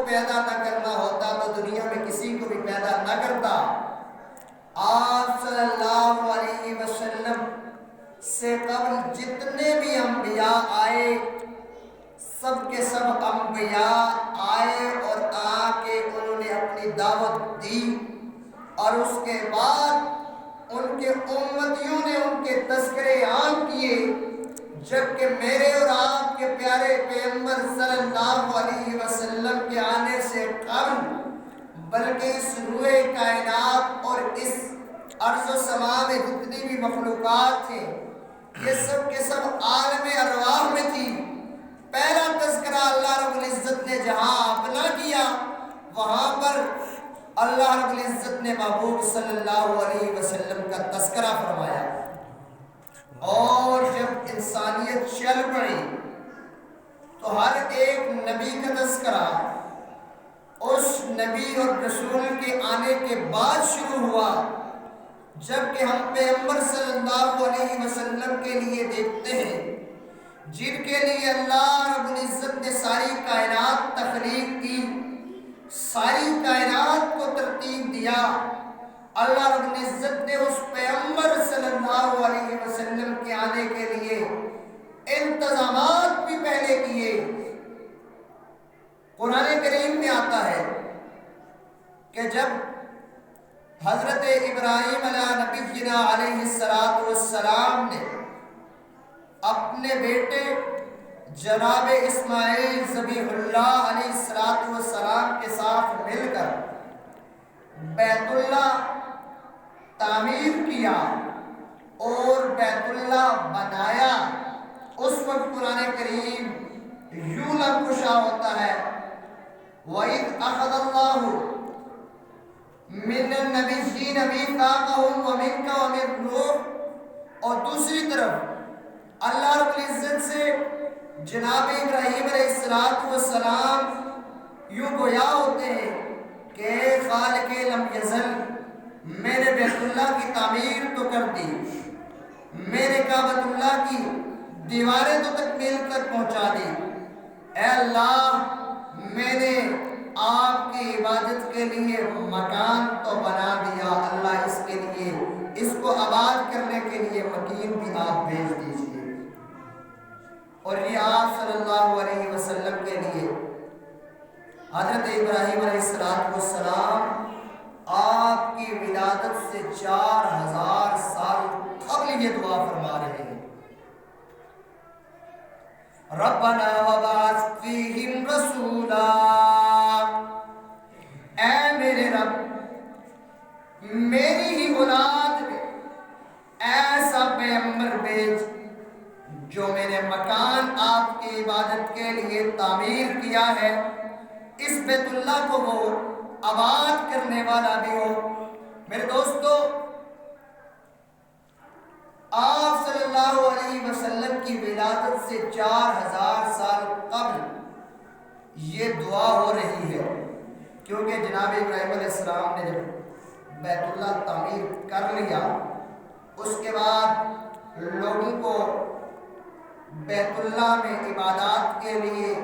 پیدا نہ کرنا ہوتا تو دنیا میں کسی کو بھی پیدا نہ کرتا۔ آپ صلی اللہ علیہ وسلم سے قبل جتنے بھی انبیاء آئے، سب کے سب انبیاء آئے اور آ کے انہوں نے اپنی دعوت دی، اور اس کے بعد ان کے امتیوں نے ان کے تذکرے عام کیے، جبکہ میرے اور آپ کے پیارے پیغمبر صلی اللہ علیہ وسلم کے آنے سے قبل بلکہ اس روئے کائنات اور اس ارض و سما میں جتنی بھی مخلوقات تھے یہ سب کے سب عالم ارواح میں تھی۔ پہلا تذکرہ اللہ رب العزت نے جہاں اپنا کیا، وہاں پر اللہ رب العزت نے محبوب صلی اللہ علیہ وسلم کا تذکرہ فرمایا، اور جب انسانیت چل پڑی تو ہر ایک نبی کا تذکرہ اس نبی اور رسول کے آنے کے بعد شروع ہوا، جبکہ ہم پیغمبر صلی اللہ علیہ وسلم کے لیے دیکھتے ہیں جن کے لیے اللہ رب العزت نے ساری کائنات تخلیق کی، ساری کائنات کو ترتیب دیا۔ اللہ رب العزت نے اس پیغمبر صلی اللہ علیہ وسلم کے آنے کے لیے انتظامات بھی پہلے کیے۔ قرآن کریم میں آتا ہے کہ جب حضرت ابراہیم علیہ نبینا علیہ السلام نے اپنے بیٹے جناب اسماعیل ذبیح اللہ علیہ السلام کے ساتھ مل کر بیت اللہ تعمیر کیا اور بیت اللہ بنایا، اس وقت قرآن کریم یوں لبکشا ہوتا ہے، وَإِذْ أَخَذَ اللَّهُ مِنَ النَّبِيِّينَ مِيثَاقَهُمْ وَمِنْكَ وَمِنْ نُوحٍ، اور دوسری طرف اللہ رب العزت سے جناب ابراہیم علیہ السلام یوں گویا ہوتے ہیں کہ خالق لم یزل، میں نے بیت اللہ کی تعمیر تو کر دی، میں نے کعبۃ اللہ کی دیواریں تو تکمیل تک پہنچا دی، اے اللہ میں نے آپ کی عبادت کے لیے مکان تو بنا دیا، اللہ اس کے لیے، اس کو آباد کرنے کے لیے مکین بھی آپ بھیج دیجئے۔ اور یہ آپ صلی اللہ علیہ وسلم کے لیے حضرت ابراہیم علیہ السلام آپ کی ولادت سے 4000 سال قبل یہ دعا فرما رہے ہیں، ربنا وبعث فیہم رسولا، اے میرے رب میری ہی اولاد میں ایسا پیغمبر بھیج جو میں نے مکان آپ کی عبادت کے لیے تعمیر کیا ہے، اس بیت اللہ کو وہ آباد کرنے والا بھی ہو۔ میرے دوستو، آپ صلی اللہ علیہ وسلم کی ولادت سے 4000 سال قبل یہ دعا ہو رہی ہے، کیونکہ جناب ابراہیم علیہ السلام نے جب بیت اللہ تعمیر کر لیا، اس کے بعد لوگوں کو بیت اللہ میں عبادات کے لیے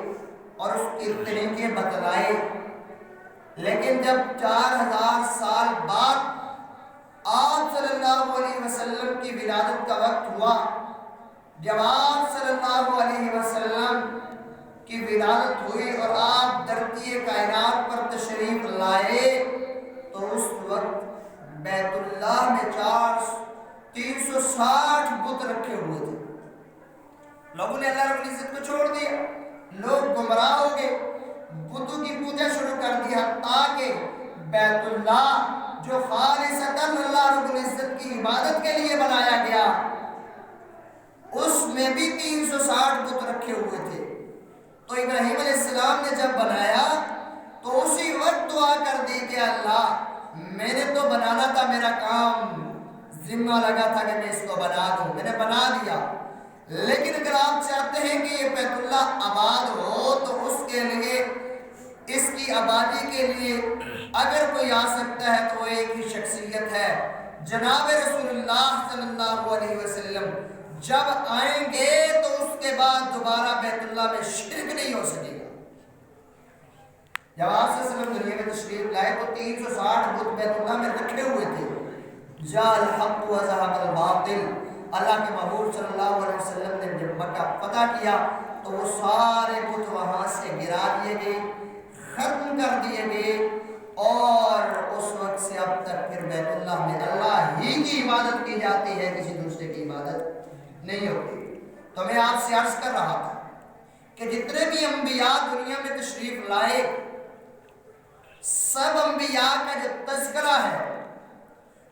اور اس کے طریقے بتلائے، لیکن جب 4000 سال بعد آپ صلی اللہ علیہ وسلم کی ولادت کا وقت ہوا، جب آپ صلی اللہ علیہ وسلم کی ولادت ہوئی اور آپ دھرتی کائنات پر تشریف لائے، تو اس وقت بیت اللہ میں 360 بت رکھے ہوئے تھے۔ لوگوں نے اللہ رب العزت کو چھوڑ دیا، لوگ گمراہ ہو گئے، بتوں کی پوجا شروع کر دیا، تاکہ بیت اللہ جو خالصتاً اللہ رب العزت کی عبادت کے لیے بنایا گیا، اس میں بھی 360 بت رکھے ہوئے تھے۔ تو ابراہیم علیہ السلام نے جب بنایا تو اسی وقت دعا کر دی کہ اللہ میں نے تو بنانا تھا، میرا کام ذمہ لگا تھا کہ میں اس کو بنا دوں، میں نے بنا دیا، لیکن اگر آپ چاہتے ہیں کہ یہ بیت اللہ آباد ہو تو اس کے لیے، اس کی آبادی کے لیے اگر کوئی آ سکتا ہے تو وہ ایک ہی شخصیت ہے، جناب رسول اللہ صلی اللہ علیہ وسلم۔ جب آئیں گے تو اس کے بعد دوبارہ بیت اللہ میں شرک نہیں ہو سکے گا۔ جب آپ صلی اللہ علیہ وسلم دنیا میں تشریف لائے تو 360 بت بیت اللہ میں رکھے ہوئے تھے. جاء الحق وذهب الباطل. اللہ کے محبوب صلی اللہ علیہ وسلم نے جب مکہ فتح کیا تو وہ سارے بت وہاں سے گرا دیے گئے، ختم کر دیے گئے، اور اس وقت سے اب تک پھر بیت اللہ میں اللہ ہی کی عبادت کی جاتی ہے، کسی دوسرے کی عبادت نہیں ہوتی. تو میں آپ سے عرض کر رہا تھا کہ جتنے بھی انبیاء دنیا میں تشریف لائے، سب انبیاء کا جو تذکرہ ہے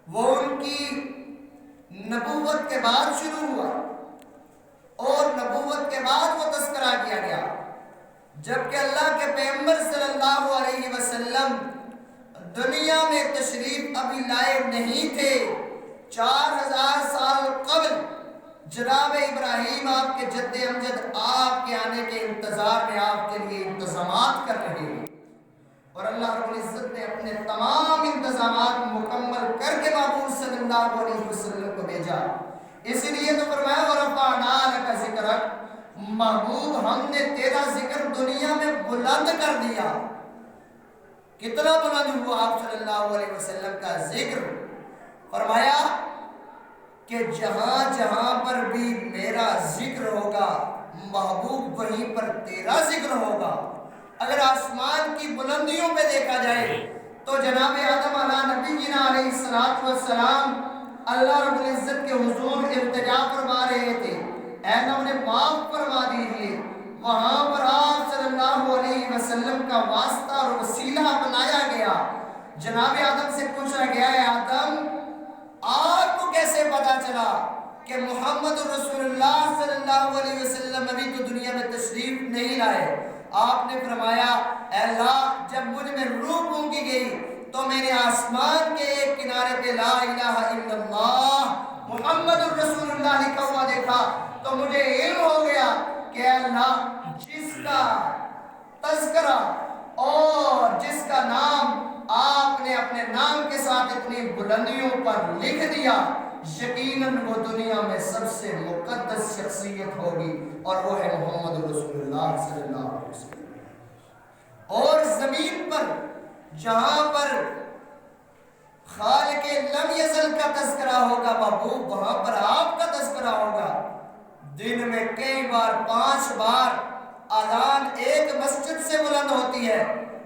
وہ ان کی نبوت کے بعد شروع ہوا، اور نبوت کے بعد وہ تذکرہ کیا گیا. جبکہ اللہ کے پیغمبر صلی اللہ علیہ وسلم دنیا میں تشریف ابھی لائے نہیں تھے. 4000 سال قبل جناب ابراہیم آپ کے جد امجد آپ کے آنے کے انتظار میں آپ کے لیے انتظامات کر رہے ہیں، اور اللہ رب العزت نے اپنے تمام انتظامات مکمل کر کے محبوب صلی اللہ علیہ وسلم کو بھیجا. اسی لیے تو فرمایا وَرَفَعْنَا لَكَ ذِكْرَكَ، محبوب ہم نے تیرا ذکر دنیا میں بلند کر دیا. کتنا بلند ہوا آپ صلی اللہ علیہ وسلم کا ذکر؟ فرمایا کہ جہاں جہاں پر بھی میرا ذکر ہوگا محبوب وہیں پر تیرا ذکر ہوگا. اگر آسمان کی بلندیوں پہ دیکھا جائے تو جناب آدم علیہ نبی جینا علیہ السلام اللہ رب العزت کے حضور التجا فرما رہے تھے، اے نبی نے معاف فرما دیجیے. وہاں پر آپ صلی اللہ علیہ وسلم کا واسطہ اور وسیلہ بنایا گیا. جناب آدم سے پوچھا گیا، اے آدم آپ کو کیسے پتا چلا کہ محمد رسول اللہ صلی اللہ علیہ وسلم ابھی تو دنیا میں تشریف نہیں لائے؟ آپ نے فرمایا، اے اللہ جب مجھ میں روح پھونکی گئی تو میں نے آسمان کے ایک کنارے پہ لا الہ الا اللہ محمد رسول اللہ لکھا ہوا دیکھا تو مجھے علم ہو گیا کہ اے اللہ جس کا تذکرہ اور جس کا نام آپ نے اپنے نام کے ساتھ اتنی بلندیوں پر لکھ دیا، یقیناً وہ دنیا میں سب سے مقدس شخصیت ہوگی، اور وہ ہے محمد رسول اللہ صلی اللہ علیہ وسلم. اور زمین پر جہاں پر خالق لم یزل کا تذکرہ ہوگا محبوب، وہاں پر آپ کا تذکرہ ہوگا. دن میں کئی بار 5 بار اذان ایک مسجد سے بلند ہوتی ہے،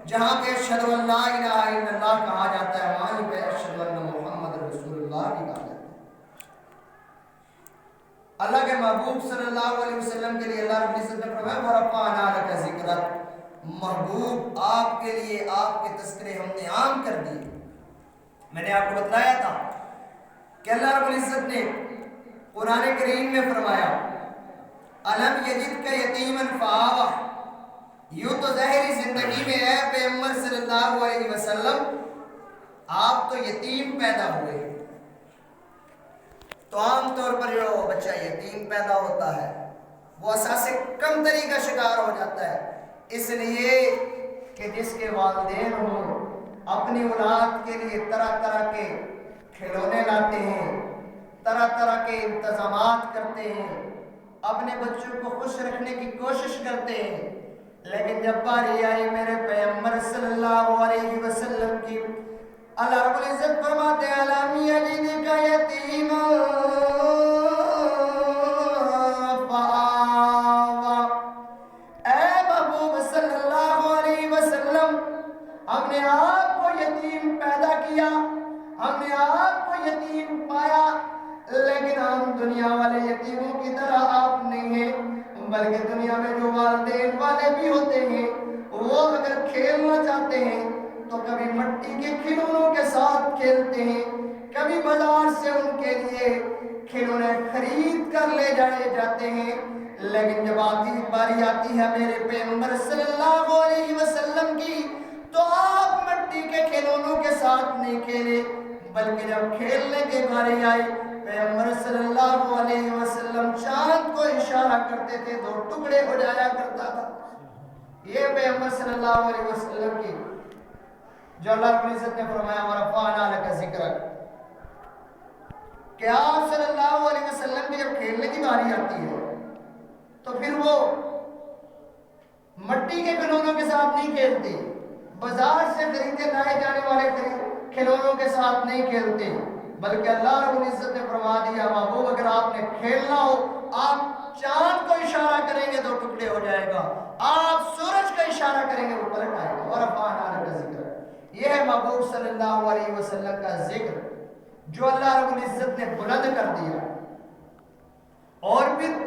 جہاں پہ اشہد ان لا الہ الا اللہ کہا جاتا ہے، وہیں پہ اشہد ان محمد رسول اللہ بھی کہا جاتا ہے. اللہ کے محبوب صلی اللہ علیہ وسلم کے لیے اللہ رب العزت نے فرمایا وَرَفَعْنَا لَكَ ذِكْرَكَ، محبوب آپ کے لیے آپ کے تذکرے ہم نے عام کر دیے. میں نے آپ کو بتلایا تھا کہ اللہ رب العزت نے قرآن کریم میں فرمایا الم یجدک یتیما فآویٰ. یوں تو ظاہری زندگی میں اے پیغمبر صلی اللہ علیہ وسلم آپ تو یتیم پیدا ہوئے. تو عام طور پر جو بچہ یتیم پیدا ہوتا ہے وہ اساس کم تری کا شکار ہو جاتا ہے، اس لیے کہ جس کے والدین ہوں اپنی اولاد کے لیے طرح طرح کے کھلونے لاتے ہیں، طرح طرح کے انتظامات کرتے ہیں، اپنے بچوں کو خوش رکھنے کی کوشش کرتے ہیں. لیکن جب باری آئی میرے پیغمبر صلی اللہ علیہ وسلم کی، اللہ رب العزت فرماتے ہیں الم یجدک یتیما فآویٰ. اے محبوب صلی اللہ علیہ وسلم ہم نے آپ کو یتیم پیدا کیا، ہم نے آپ کو یتیم پایا، لیکن ہم دنیا والے یتیموں کی طرح آپ نہیں ہیں، بلکہ دنیا میں جو والدین والے بھی ہوتے ہیں وہ اگر کھیلنا چاہتے ہیں تو کبھی مٹی کے کھلونوں کے ساتھ کھیلتے ہیں، کبھی بازار سے ان کے لیے کھلونے خرید کر لے جائے جاتے ہیں. لیکن جب باری آتی ہے میرے پیغمبر صلی اللہ علیہ وسلم کی تو آپ مٹی کے کھلونوں کے ساتھ نہیں کھیلے، بلکہ جب کھیلنے کے باری آئی پیغمبر صلی اللہ علیہ وسلم چاند کو اشارہ کرتے تھے 2 ٹکڑے ہو جایا کرتا تھا. یہ پیغمبر صلی اللہ علیہ وسلم کی جو اللہ رب العزت نے فرمایا وَرَفَعْنَا لَكَ ذِكْرَكَ، کہ آپ صلی اللہ علیہ وسلم کی جب کھیلنے کی باری آتی ہے تو پھر وہ مٹی کے کھلونوں کے ساتھ نہیں کھیلتے بازار سے خریدے لائے جانے والے کھلونوں کے ساتھ نہیں کھیلتے، بلکہ اللہ رب العزت نے فرما دیا محبوب اگر آپ نے کھیلنا ہو آپ چاند کو اشارہ کریں گے 2 ٹکڑے ہو جائے گا، آپ سورج کا اشارہ کریں گے وہ پلٹ آئے گا۔ ورفعنا لک ذکرک، یہ ہے محبوب صلی اللہ علیہ وسلم کا ذکر جو اللہ رب العزت نے بلند کر دیا۔ اور پھر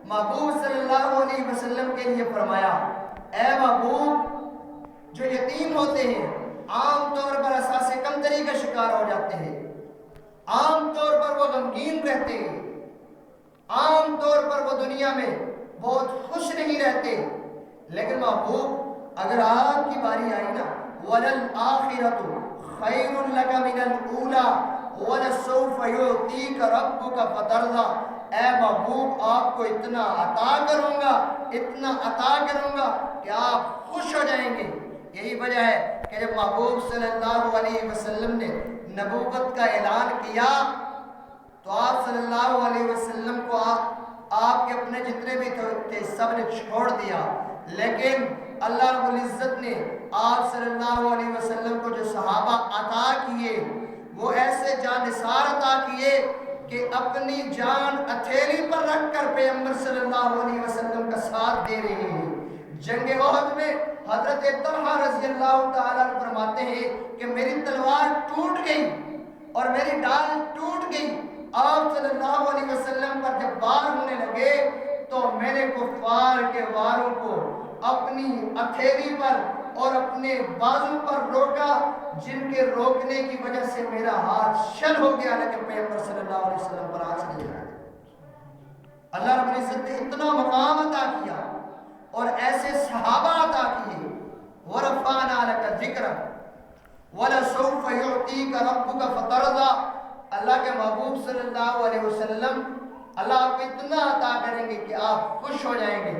محبوب صلی اللہ علیہ وسلم کے لیے فرمایا اے محبوب جو یتیم ہوتے ہیں عام طور پر اساس کمتری کا شکار ہو جاتے ہیں، عام طور پر وہ غمگین رہتے ہیں، عام طور پر وہ دنیا میں بہت خوش نہیں رہتے، لیکن محبوب اگر آپ کی باری آئی نا وَلَلْآخِرَةُ خَيْرٌ لَكَ مِنَ الْأُولَى وَلَسَوْفَ يُعْطِيكَ رَبُّكَ فَتَرْضَىٰ، اے محبوب آپ کو اتنا عطا کروں گا، اتنا عطا کروں گا کہ آپ خوش ہو جائیں گے۔ یہی وجہ ہے کہ جب محبوب صلی اللہ علیہ وسلم نے نبوت کا اعلان کیا تو آپ صلی اللہ علیہ وسلم کو آپ کے اپنے جتنے بھی تھے سب نے چھوڑ دیا، لیکن اللہ رب العزت نے آپ صلی اللہ علیہ وسلم کو جو صحابہ عطا کیے وہ ایسے جانثار عطا کیے کہ اپنی جان ہتھیلی پر رکھ کر پیغمبر صلی اللہ علیہ وسلم کا ساتھ دے رہے ہیں۔ جنگ احد میں حضرت طلحہ رضی اللہ تعالیٰ فرماتے ہیں کہ میری تلوار ٹوٹ گئی اور میری ڈال ٹوٹ گئی، آپ صلی اللہ علیہ وسلم پر جب وار ہونے لگے تو میں نے کفار کے واروں کو اپنی ہتھیلی پر اور اپنے بازو پر روکا، جن کے روکنے کی وجہ سے میرا ہاتھ شل ہو گیا، لیکن پیغمبر صلی اللہ علیہ وسلم پر آنچ نہیں آیا۔ اللہ رب العزت نے اتنا مقام عطا کیا اور ایسے صحابہ عطا کیے۔ وَرَفَعْنَا لَكَ ذِكْرَكَ وَلَسَوْفَ يُعْطِيكَ رَبُّكَ فَتَرْضَىٰ، اللہ کے محبوب صلی اللہ علیہ وسلم اللہ آپ کو اتنا عطا کریں گے کہ آپ خوش ہو جائیں گے۔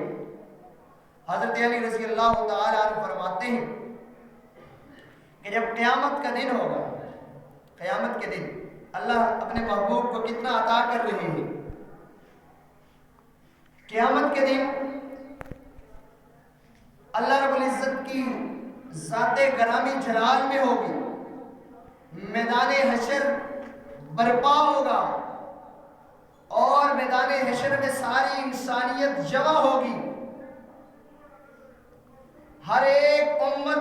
حضرت علی رضی اللہ تعالیٰ عنہ فرماتے ہیں کہ جب قیامت کا دن ہوگا، قیامت کے دن اللہ اپنے محبوب کو کتنا عطا کر رہے ہیں۔ قیامت کے دن اللہ رب العزت کی ذات گرامی جلال میں ہوگی، میدان حشر برپا ہوگا اور میدان حشر میں ساری انسانیت جمع ہوگی، ہر ایک امت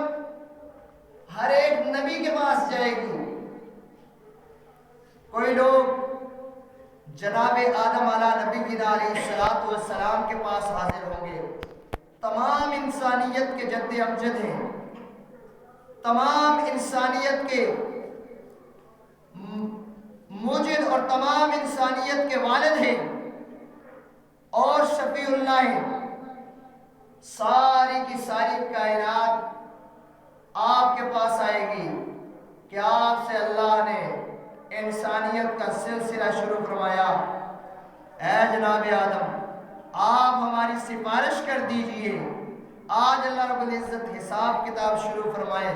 ہر ایک نبی کے پاس جائے گی۔ کوئی لوگ جناب آدم علیہ نبینا علیہ السلام کے پاس حاضر ہوں گے، تمام انسانیت کے جد امجد ہیں، تمام انسانیت کے موجد اور تمام انسانیت کے والد ہیں اور شفیع اللہ ہیں۔ ساری کی ساری کائنات آپ کے پاس آئے گی کہ آپ سے اللہ نے انسانیت کا سلسلہ شروع فرمایا، اے جناب آدم آپ ہماری سفارش کر دیجئے، آج اللہ رب العزت حساب کتاب شروع فرمائے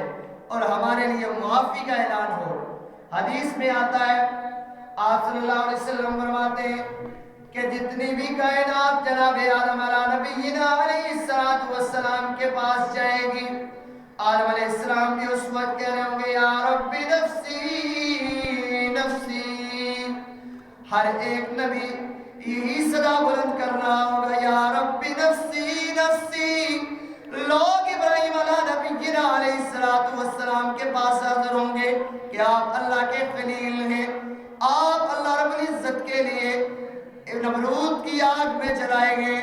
اور ہمارے لیے معافی کا اعلان ہو۔ حدیث میں آتا ہے آپ صلی اللہ علیہ وسلم فرماتے ہیں کہ جتنی بھی کائنات جناب آدم علیہ نبینا علیہ السلام کے پاس جائے گی، آدم علیہ السلام بھی اس وقت کہہ رہے ہوں گے یا رب نفسی نفسی، ہر ایک نبی یہی صدا بلند کر رہا ہوگا یا رب نفسی نفسی۔ لوگ ابراہیم علیہ نبینا علیہ السلام کے پاس حاضر ہوں گے کہ آپ اللہ کے خلیل ہیں، آپ اللہ رب العزت کے لیے نمرود کی آگ میں جلائیں گے،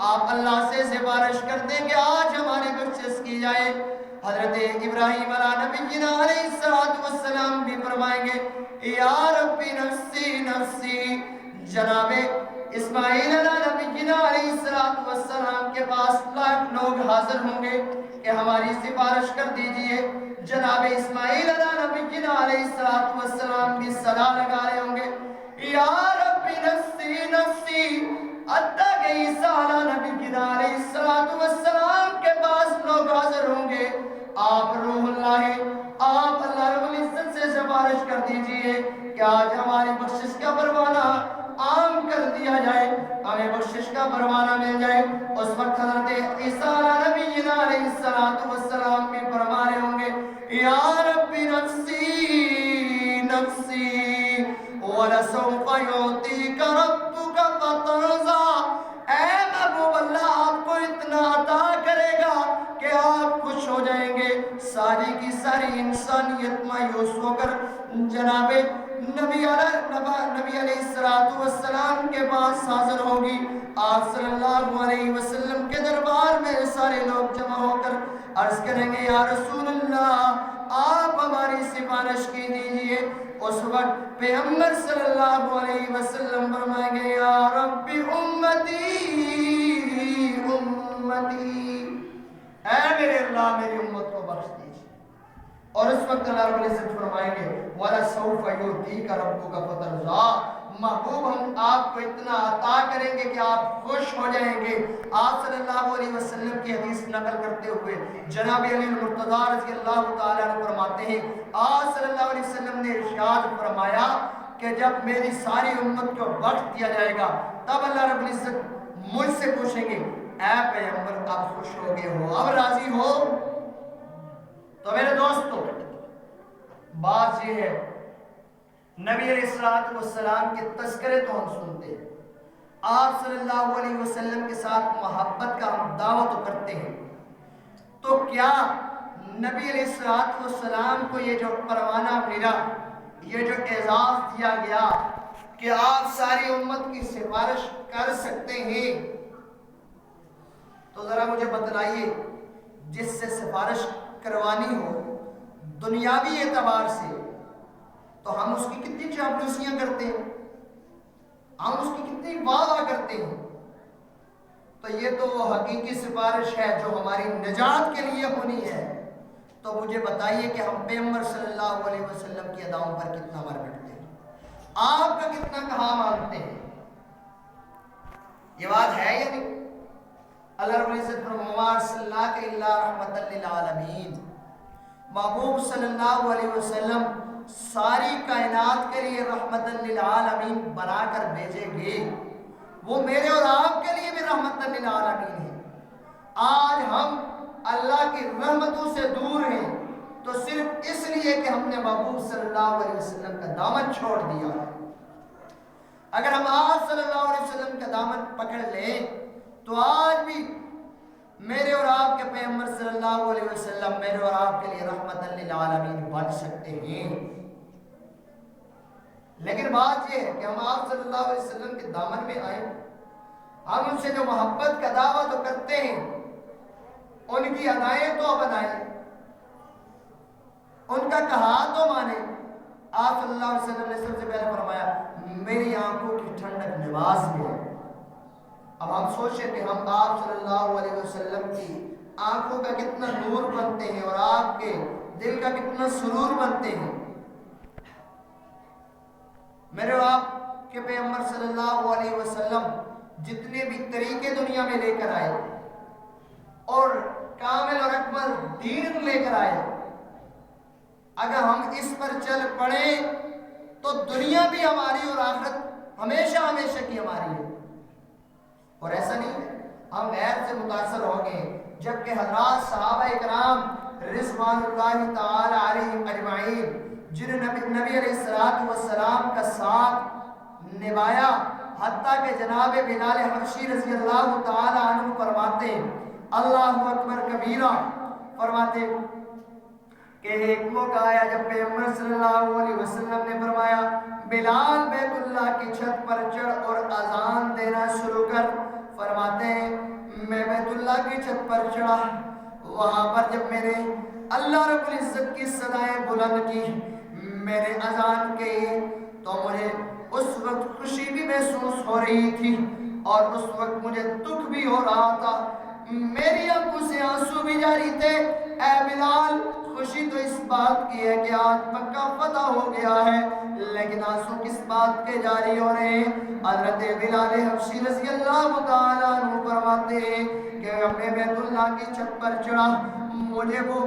آپ اللہ سے سفارش کرتے ہیں کہ آج ہماری بخشش کی جائے۔ حضرت ابراہیم علیہ نبینا علیہ السلام بھی فرمائیں گے یا رب نفسی نفسی۔ جناب اسماعیل علیہ نبینا علیہ السلام کے پاس لاکھ لوگ حاضر ہوں گے کہ ہماری سفارش کر دیجئے۔ جناب اسماعیل علیہ نبینا علیہ السلام بھی صدا لگا رہے ہوں گے یا رب نفسی نفسی، حتیٰ کہ عیسیٰ علیہ نبینا علیہ السلام کے پاس لوگ حاضر ہوں گے، آپ روح اللہ ہیں، آپ اللہ رب العزت سے سفارش کر دیجئے کہ آج ہماری بخشش کا پروانہ عام کر دیا جائے، ہمیں بخشش کا پروانہ مل جائے۔ اس وقت حضرت عیسیٰ علیہ نبینا علیہ السلام بھی فرما رہے ہوں گے یا ربی نفسی نفسی وَلَسَوْفَ يُعْطِيكَ رَبُّكَ فَتَرْضَىٰ۔ اے محبوب اللہ آپ کو اتنا عطا کرے گا کہ آپ خوش ہو جائیں گے۔ ساری کی ساری انسانیت مایوس ہو کر جناب نبی علیہ السلام کے پاس حاضر ہوگی۔ آپ صلی اللہ علیہ وسلم کے دربار میں سارے لوگ جمع ہو کر عرض کریں گے یا رسول اللہ آپ ہماری سفارش کی دیجئے۔ اس وقت پیغمبر صلی اللہ علیہ وسلم فرمائیں گے یا رب امتی امتی، اے میرے اللہ میری امت کو بخش دیجئے۔ اور اس وقت اللہ رب العزت فرمائیں گے وَلَسَوْفَ يُعْطِيكَ رَبُّكَ فَتَرْضَىٰ۔ محبوب ہم آپ کو اتنا عطا کریں گے کہ آپ خوش ہو جائیں گے۔ آپ صلی اللہ علیہ وسلم کی حدیث نقل کرتے ہوئے جناب علی المرتضیٰ رضی اللہ تعالیٰ عنہ فرماتے ہیں آپ صلی اللہ علیہ وسلم نے ارشاد فرمایا کہ جب میری ساری امت کو بخش دیا جائے گا تب اللہ رب العزت مجھ سے پوچھیں گے اے پیغمبر اب خوش ہو گئے ہو، اب راضی ہو؟ تو میرے دوستو بات یہ ہے نبی علیہ السلام کے تذکرے تو ہم سنتے ہیں، آپ صلی اللہ علیہ وسلم کے ساتھ محبت کا ہم دعویٰ تو کرتے ہیں، تو کیا نبی علیہ السلام کو یہ جو پروانہ ملا، یہ جو اعزاز دیا گیا کہ آپ ساری امت کی سفارش کر سکتے ہیں، تو ذرا مجھے بتلائیے جس سے سفارش کروانی ہو دنیاوی اعتبار سے تو ہم اس کی کتنی چاپلوسیاں کرتے ہیں، ہم اس کی کتنی واہ کرتے ہیں، تو یہ تو وہ حقیقی سفارش ہے جو ہماری نجات کے لیے ہونی ہے۔ تو مجھے بتائیے کہ ہم پیغمبر صلی اللہ علیہ وسلم کی اداؤں پر کتنا مر مٹتے ہیں، آپ کا کتنا کہاں مانتے ہیں؟ یہ بات ہے یا نہیں؟ اللہ رب العزت فرمایا صلی اللہ الا رحمت للعالمین، محبوب صلی اللہ علیہ وسلم ساری کائنات کے لیے رحمت للعالمین بنا کر بھیجیں گے، وہ میرے اور آپ کے لیے بھی رحمت للعالمین ہے۔ آج ہم اللہ کی رحمتوں سے دور ہیں تو صرف اس لیے کہ ہم نے محبوب صلی اللہ علیہ وسلم کا دامن چھوڑ دیا ہے۔ اگر ہم آپ صلی اللہ علیہ وسلم کا دامن پکڑ لیں تو آج بھی میرے اور آپ کے پیغمبر صلی اللہ علیہ وسلم میرے اور آپ کے لیے رحمت للعالمین بن سکتے ہیں۔ لیکن بات یہ ہے کہ ہم آپ صلی اللہ علیہ وسلم کے دامن میں آئے، ہم ان سے جو محبت کا دعویٰ تو کرتے ہیں، ان کی ادائیں تو بنائیں، ان کا کہا تو مانیں۔ آپ صلی اللہ علیہ وسلم نے سب سے پہلے فرمایا میری آنکھوں کی ٹھنڈک نماز میں ہے۔ اب ہم سوچیں کہ ہم آپ صلی اللہ علیہ وسلم کی آنکھوں کا کتنا نور بنتے ہیں اور آپ کے دل کا کتنا سرور بنتے ہیں۔ میرے اور آپ کے پیغمبر صلی اللہ علیہ وسلم جتنے بھی طریقے دنیا میں لے کر آئے اور کامل اور اکمل دین لے کر آئے، اگر ہم اس پر چل پڑے تو دنیا بھی ہماری اور آخرت ہمیشہ ہمیشہ کی ہماری ہے۔ اور ایسا نہیں ہے ہم غیر سے متاثر ہو گئے، جبکہ حضرات صحابہ اکرام رضوان اللہ تعالی علیہم اجمعین جنہوں نے نبی علیہ السلام کا ساتھ نبھایا، حتیٰ کہ جناب بلال حبشی رضی اللہ تعالی عنہ فرماتے اللہ اکبر کبیرہ، فرماتے کہ ایک موقع آیا جب پیغمبر صلی اللہ علیہ وسلم نے فرمایا بلال بیت اللہ کی چھت پر چڑھ اور اذان دینا شروع کر۔ فرماتے ہیں میں بیت اللہ کی چھت پر چڑھا، وہاں پر جب میں نے اللہ رب العزت کی صدائیں بلند کی، میں نے اذان کی تو مجھے اس وقت خوشی بھی محسوس ہو رہی تھی اور اس وقت مجھے دکھ بھی ہو رہا تھا، میری آنکھوں سے آنسو بھی جاری تھے۔ اے بلال خوشی تو اس بات کی ہے کہ آج مکہ فتح ہو گیا ہے، لیکن آنسو کس بات کے جاری ہو رہے ہیں؟ حضرت بلال حبشی رضی اللہ تعالیٰ عنہ فرماتے ہیں کہ میں بیت اللہ کی چھت پر چڑھا، مجھے وہ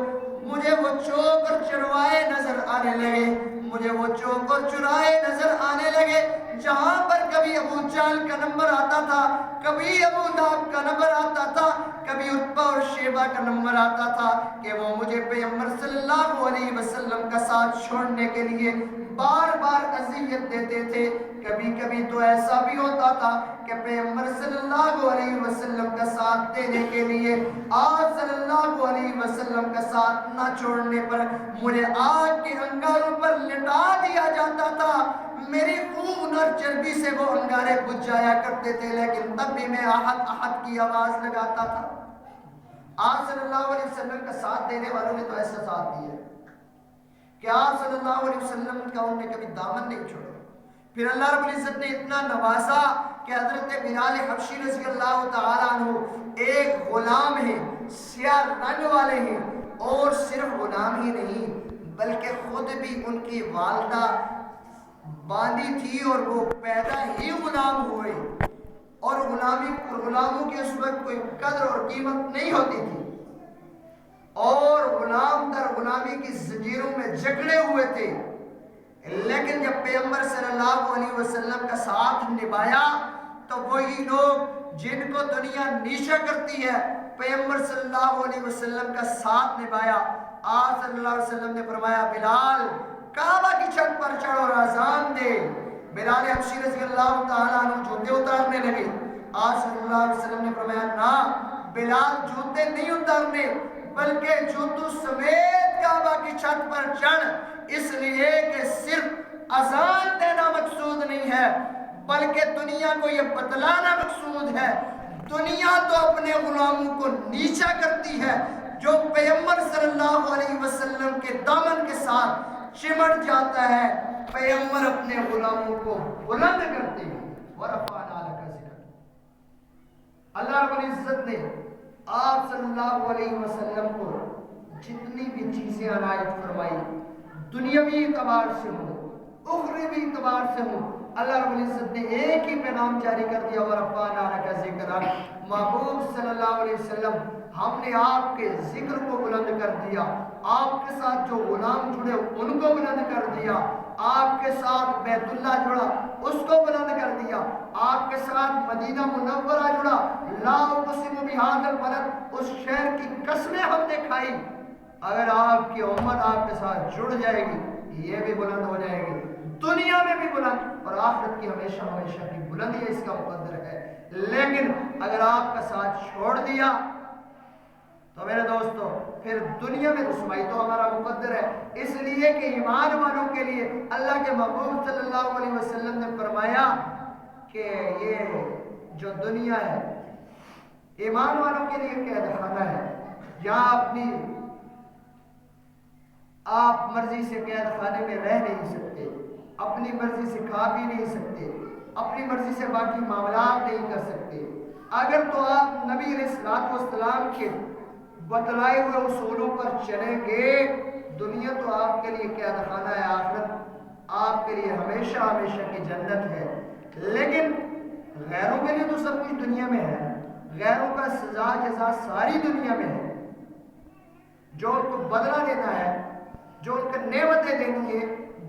چوک اور چروائے نظر آنے لگے، مجھے وہ چوک اور چرائے نظر آنے لگے جہاں پر کبھی ابو جہل کا نمبر آتا تھا، کبھی ابو لہب کا نمبر آتا تھا، کبھی عتبہ اور شیبہ کا نمبر آتا تھا کہ وہ مجھے پیغمبر صلی اللہ علیہ وسلم کا ساتھ چھوڑنے کے لیے بار بار اذیت دیتے تھے۔ کبھی کبھی تو ایسا بھی ہوتا تھا کہ پیغمبر صلی اللہ علیہ وسلم کا ساتھ دینے کے لیے آپ صلی اللہ علیہ وسلم کا ساتھ نہ چھوڑنے پر مجھے آگ کے انگاروں پر لٹا دیا جاتا تھا۔ میری خون اور چربی سے وہ انگارے بجھ جایا کرتے تھے، لیکن تب بھی میں احد احد کی آواز لگاتا تھا۔ آپ صلی اللہ علیہ وسلم کا ساتھ دینے والوں نے تو ایسا ساتھ دیا کہ آپ صلی اللہ علیہ وسلم کا انہوں نے کبھی دامن نہیں چھوڑا۔ پھر اللہ رب العزت نے اتنا نوازا کہ حضرت بلال حبشی رضی اللہ تعالیٰ عنہ ایک غلام ہیں، سیاہ رنگ والے ہیں، اور صرف غلام ہی نہیں بلکہ خود بھی ان کی والدہ باندھی تھی اور وہ پیدا ہی غلام ہوئے، اور غلاموں کی اس وقت کوئی قدر اور قیمت نہیں ہوتی تھی، اور غلام در غلامی کی زنجیروں میں جکڑے ہوئے تھے۔ لیکن جب پیغمبر صلی اللہ علیہ وسلم کا ساتھ نبھایا تو وہی لوگ جن کو دنیا نیچا کرتی ہے، پیغمبر صلی اللہ علیہ وسلم کا ساتھ نبھایا۔ آپ صلی اللہ علیہ وسلم نے فرمایا بلال کعبہ کی چھت پر چڑھ اور اذان دے۔ بلال حبشی رضی اللہ تعالیٰ عنہ جوتے اتارنے لگے۔ آپ صلی اللہ علیہ وسلم نے فرمایا نہ بلال جوتے نہیں اتارنے، بلکہ جوتوں سمیت کعبہ کی چھت پر چڑھ، اس لیے کہ صرف اذان دینا مقصود نہیں ہے بلکہ دنیا کو یہ بتلانا مقصود ہے۔ دنیا تو اپنے غلاموں کو نیچا کرتی ہے، جو پیغمبر صلی اللہ علیہ وسلم کے دامن کے ساتھ چمٹ جاتا ہے پیغمبر اپنے غلاموں کو بلند کرتے ہیں۔ وَرَفَعْنَا لَكَ ذِكْرَكَ۔ اللہ رب العزت نے آپ صلی اللہ علیہ وسلم کو جتنی بھی چیزیں عنایت فرمائی، دنیاوی اعتبار سے ہوں، اخروی اعتبار سے ہوں، اللہ رب العزت نے ایک ہی پیغام جاری کر دیا، وَرَفَعْنَا لَكَ ذِكْرَكَ۔ محبوب صلی اللہ علیہ وسلم ہم نے آپ کے ذکر کو بلند کر دیا، آپ کے ساتھ جو غلام جڑے ان کو بلند کر دیا، آپ کے ساتھ بیت اللہ جڑا اس کو بلند کر دیا، آپ کے ساتھ مدینہ منورہ جڑا، لا اقسم بہذا البلد، اس شہر کی قسمیں ہم نے کھائی۔ اگر آپ کی امت آپ کے ساتھ جڑ جائے گی یہ بھی بلند ہو جائے گی، دنیا میں بھی بلند، اور آخرت کی ہمیشہ ہمیشہ کی بلندی اس کا مقدر ہے۔ لیکن اگر آپ کا ساتھ چھوڑ دیا تو میرے دوستو پھر دنیا میں رسوائی تو ہمارا مقدر ہے۔ اس لیے کہ ایمان والوں کے لیے اللہ کے محبوب صلی اللہ علیہ وسلم نے فرمایا کہ یہ جو دنیا ہے ایمان والوں کے لیے قید خانہ ہے، یہاں اپنی آپ مرضی سے قید خانے میں رہ نہیں سکتے، اپنی مرضی سے کھا بھی نہیں سکتے، اپنی مرضی سے باقی معاملات نہیں کر سکتے۔ اگر تو آپ نبی علیہ السلام کے بتلائے ہوئے اصولوں پر چلیں گے، دنیا تو آپ کے لیے قید خانہ ہے، آخرت آپ کے لیے ہمیشہ ہمیشہ کی جنت ہے۔ لیکن غیروں کے لیے تو سب کچھ دنیا میں ہے، غیروں کا سزا جزا ساری دنیا میں ہے، جو ان کو بدلہ دینا ہے، جو ان کو نعمتیں دینی ہے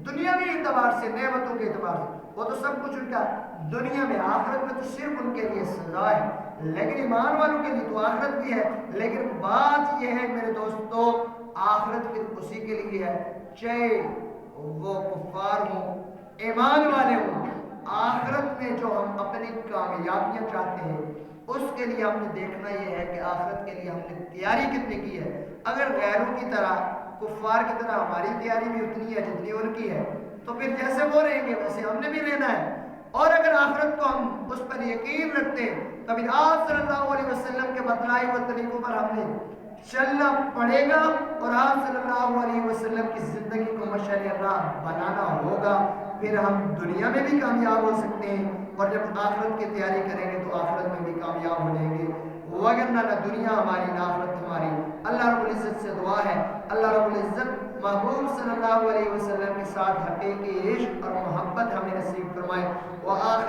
دنیاوی اعتبار سے، نعمتوں کے اعتبار سے، وہ تو سب کچھ ان کا دنیا میں، آخرت میں تو صرف ان کے لیے سزا ہے۔ لیکن ایمان والوں کے لیے تو آخرت بھی ہے، لیکن بات یہ ہے میرے دوستو آخرت بھی اسی کے لیے ہے، چاہے وہ کفار ہوں ایمان والے ہوں۔ آخرت میں جو ہم اپنی کامیابیاں چاہتے ہیں اس کے لیے ہم نے دیکھنا یہ ہے کہ آخرت کے لیے ہم نے تیاری کتنی کی ہے۔ اگر غیروں کی طرح کفار کی طرح ہماری تیاری بھی اتنی ہے جتنی ان کی ہے تو پھر جیسے وہ رہیں گے ویسے ہم نے بھی لینا ہے۔ اور اگر آخرت کو ہم اس پر یقین رکھتے ہیں تو پھر آپ صلی اللہ علیہ وسلم کے بتلائے ہوئے طریقوں پر ہم نے چلنا پڑے گا، اور آپ صلی اللہ علیہ وسلم کی زندگی کو مشعل راہ بنانا ہوگا، پھر ہم دنیا میں بھی کامیاب ہو سکتے ہیں، اور جب آخرت کی تیاری کریں گے تو آخرت میں بھی کامیاب ہو جائیں گے، وگرنہ نہ دنیا ہماری نہ آخرت ہماری۔ اللہ رب العزت سے دعا ہے اللہ رب العزت محبوب صلی اللہ علیہ وسلم کے ساتھ حقیقی عشق اور محبت ہمیں نصیب فرمائے۔ وآخر